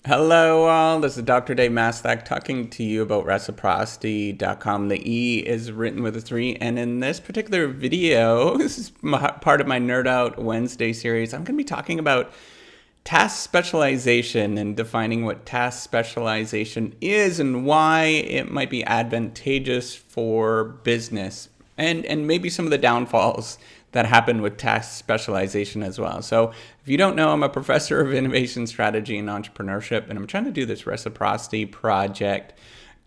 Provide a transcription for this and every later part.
Hello, all. This is Dr. Dave Mastak talking to you about reciprocity.com. The E is written with a 3. And in this particular video, this is part of my Nerd Out Wednesday series. I'm going to be talking about task specialization and defining what task specialization is and why it might be advantageous for business and maybe some of the downfalls that happen with task specialization as well. So if you don't know, I'm a professor of innovation strategy and entrepreneurship, and I'm trying to do this reciprocity project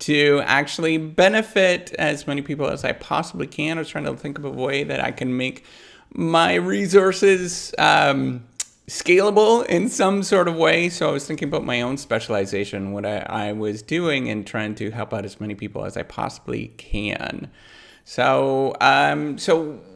to actually benefit as many people as I possibly can. I was trying to think of a way that I can make my resources scalable in some sort of way. So I was thinking about my own specialization, what I was doing, and trying to help out as many people as I possibly can. So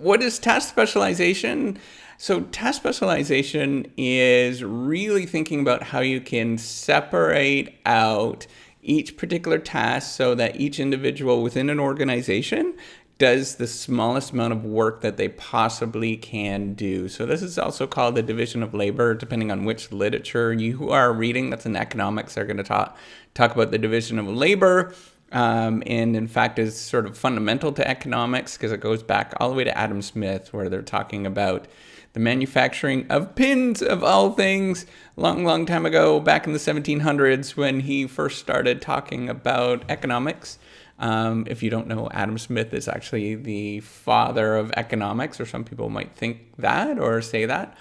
what is task specialization? So task specialization is really thinking about how you can separate out each particular task so that each individual within an organization does the smallest amount of work that they possibly can do. So this is also called the division of labor, depending on which literature you are reading. That's in economics. They're going to talk about the division of labor. And in fact is sort of fundamental to economics because it goes back all the way to Adam Smith, where they're talking about the manufacturing of pins of all things long time ago, back in the 1700s when he first started talking about economics. If you don't know, Adam Smith is actually the father of economics, or some people might think that or say that.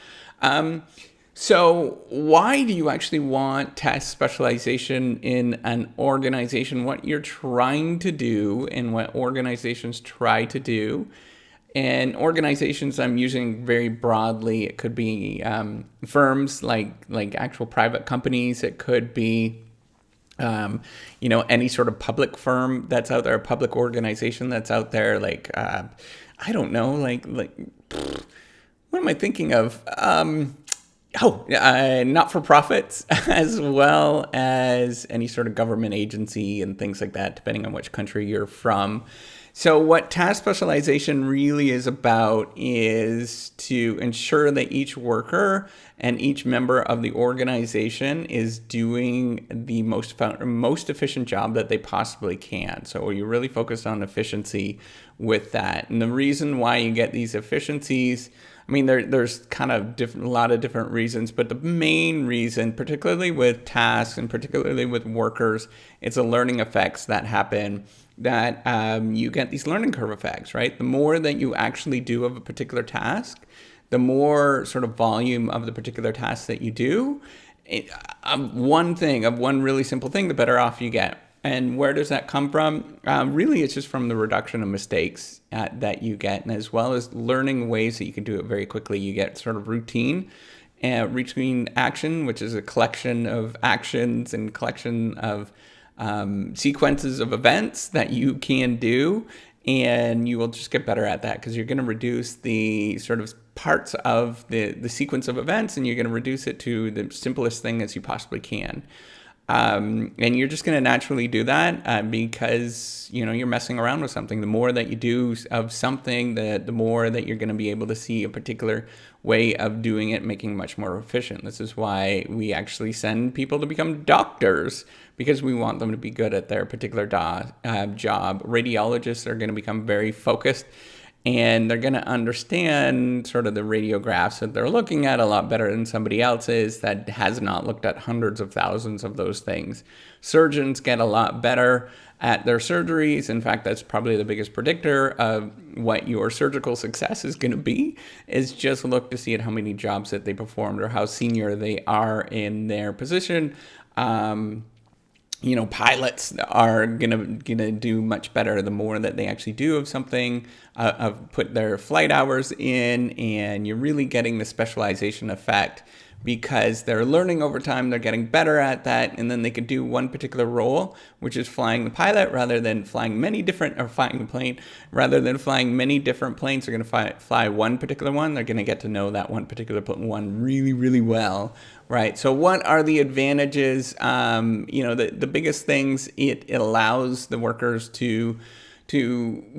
So why do you actually want task specialization in an organization? What you're trying to do and what organizations try to do. And organizations I'm using very broadly. It could be firms like actual private companies. It could be any sort of public firm that's out there, a public organization that's out there. I don't know, what am I thinking of? Not-for-profits, as well as any sort of government agency and things like that, depending on which country you're from. So what task specialization really is about is to ensure that each worker and each member of the organization is doing the most efficient job that they possibly can. So you're really focused on efficiency with that. And the reason why you get these efficiencies, I mean, there's kind of a lot of different reasons, but the main reason, particularly with tasks and particularly with workers, it's the learning effects that happen, that you get these learning curve effects, right? The more that you actually do of a particular task, the more sort of volume of the particular task that you do, one really simple thing, the better off you get. And where does that come from? Really, it's just from the reduction of mistakes that you get, and as well as learning ways that you can do it very quickly. You get sort of routine action, which is a collection of actions and collection of sequences of events that you can do, and you will just get better at that because you're going to reduce the sort of parts of the sequence of events, and you're going to reduce it to the simplest thing as you possibly can. And you're just going to naturally do that because, you're messing around with something. The more that you do of something, the more that you're going to be able to see a particular way of doing it, making it much more efficient. This is why we actually send people to become doctors, because we want them to be good at their particular job. Radiologists are going to become very focused, and they're going to understand sort of the radiographs that they're looking at a lot better than somebody else is that has not looked at hundreds of thousands of those things. Surgeons get a lot better at their surgeries. In fact, that's probably the biggest predictor of what your surgical success is going to be, is just look to see at how many jobs that they performed or how senior they are in their position. Pilots are gonna do much better the more that they actually do of something, put their flight hours in, and you're really getting the specialization effect because they're learning over time, they're getting better at that, and then they could do one particular role, which is flying the pilot rather than flying flying the plane, rather than flying many different planes. They're gonna fly one particular one. They're gonna get to know that one particular one really, really well. Right. So what are the advantages? The biggest things, it allows the workers to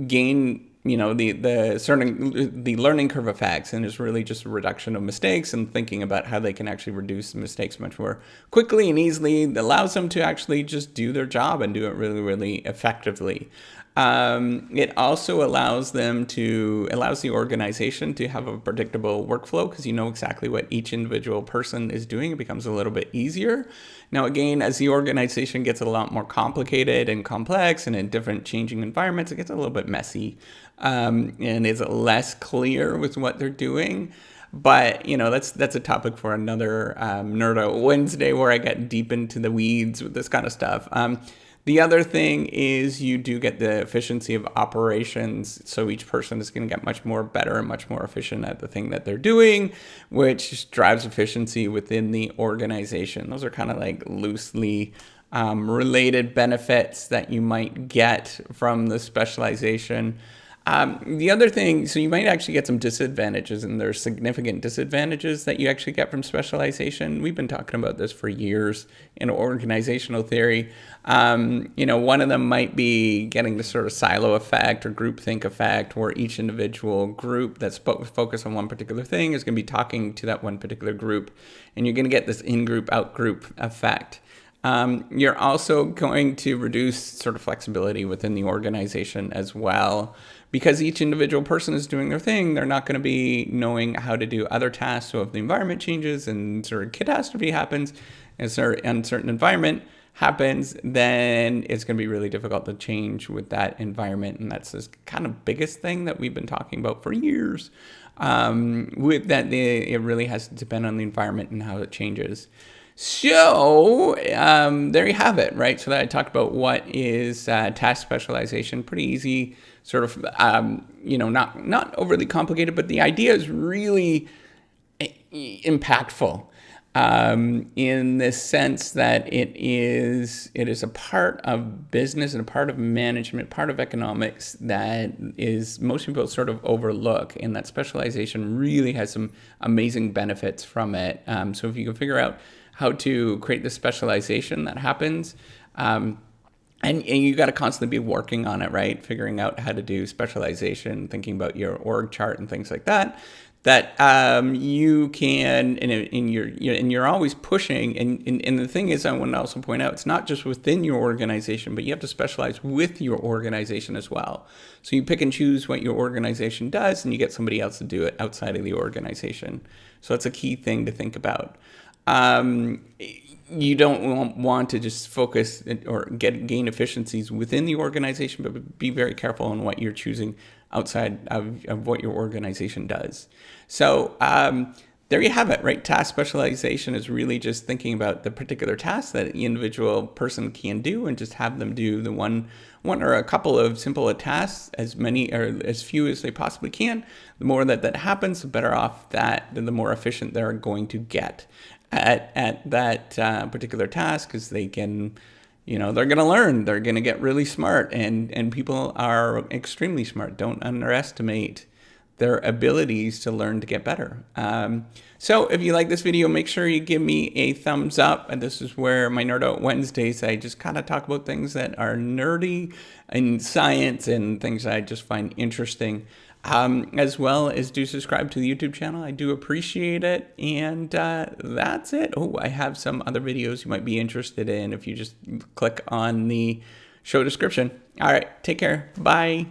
gain the learning curve effects, and is really just a reduction of mistakes and thinking about how they can actually reduce the mistakes much more quickly and easily. That allows them to actually just do their job and do it really, really effectively. It also allows the organization to have a predictable workflow, because you know exactly what each individual person is doing. It becomes a little bit easier. Now, again, as the organization gets a lot more complicated and complex and in different changing environments, it gets a little bit messy, and is less clear with what they're doing. But, that's a topic for another Nerd Out Wednesday, where I get deep into the weeds with this kind of stuff. The other thing is you do get the efficiency of operations. So each person is going to get much more better and much more efficient at the thing that they're doing, which drives efficiency within the organization. Those are kind of like loosely related benefits that you might get from the specialization. The other thing, so you might actually get some disadvantages, and there's significant disadvantages that you actually get from specialization. We've been talking about this for years in organizational theory. One of them might be getting the sort of silo effect or groupthink effect, where each individual group that's focused on one particular thing is going to be talking to that one particular group, and you're going to get this in-group, out-group effect. You're also going to reduce sort of flexibility within the organization as well, because each individual person is doing their thing. They're not going to be knowing how to do other tasks. So if the environment changes and sort of catastrophe happens, and sort of uncertain environment happens, then it's going to be really difficult to change with that environment. And that's this kind of biggest thing that we've been talking about for years. With that, it really has to depend on the environment and how it changes. So there you have it, right? So that I talked about what is task specialization. Pretty easy, sort of, not overly complicated, but the idea is really impactful in the sense that it is a part of business and a part of management, part of economics that is most people sort of overlook, and that specialization really has some amazing benefits from it. So if you can figure out how to create the specialization that happens, and you got to constantly be working on it, right? Figuring out how to do specialization, thinking about your org chart and things like that. You can, and you're always pushing. And the thing is, I want to also point out, it's not just within your organization, but you have to specialize with your organization as well. So you pick and choose what your organization does, and you get somebody else to do it outside of the organization. So that's a key thing to think about. You don't want to just focus or gain efficiencies within the organization, but be very careful on what you're choosing outside of what your organization does. So there you have it, right? Task specialization is really just thinking about the particular task that the individual person can do, and just have them do the one or a couple of simple tasks, as many or as few as they possibly can. The more that happens, the better off the more efficient they're going to get at that particular task, because they can, they're going to learn, they're going to get really smart, and people are extremely smart. Don't underestimate their abilities to learn to get better. So if you like this video, make sure you give me a thumbs up. And this is where my Nerd Out Wednesdays, I just kind of talk about things that are nerdy in science and things that I just find interesting. As well as do subscribe to the YouTube channel. I do appreciate it. And that's it. Oh, I have some other videos you might be interested in if you just click on the show description. All right, take care. Bye.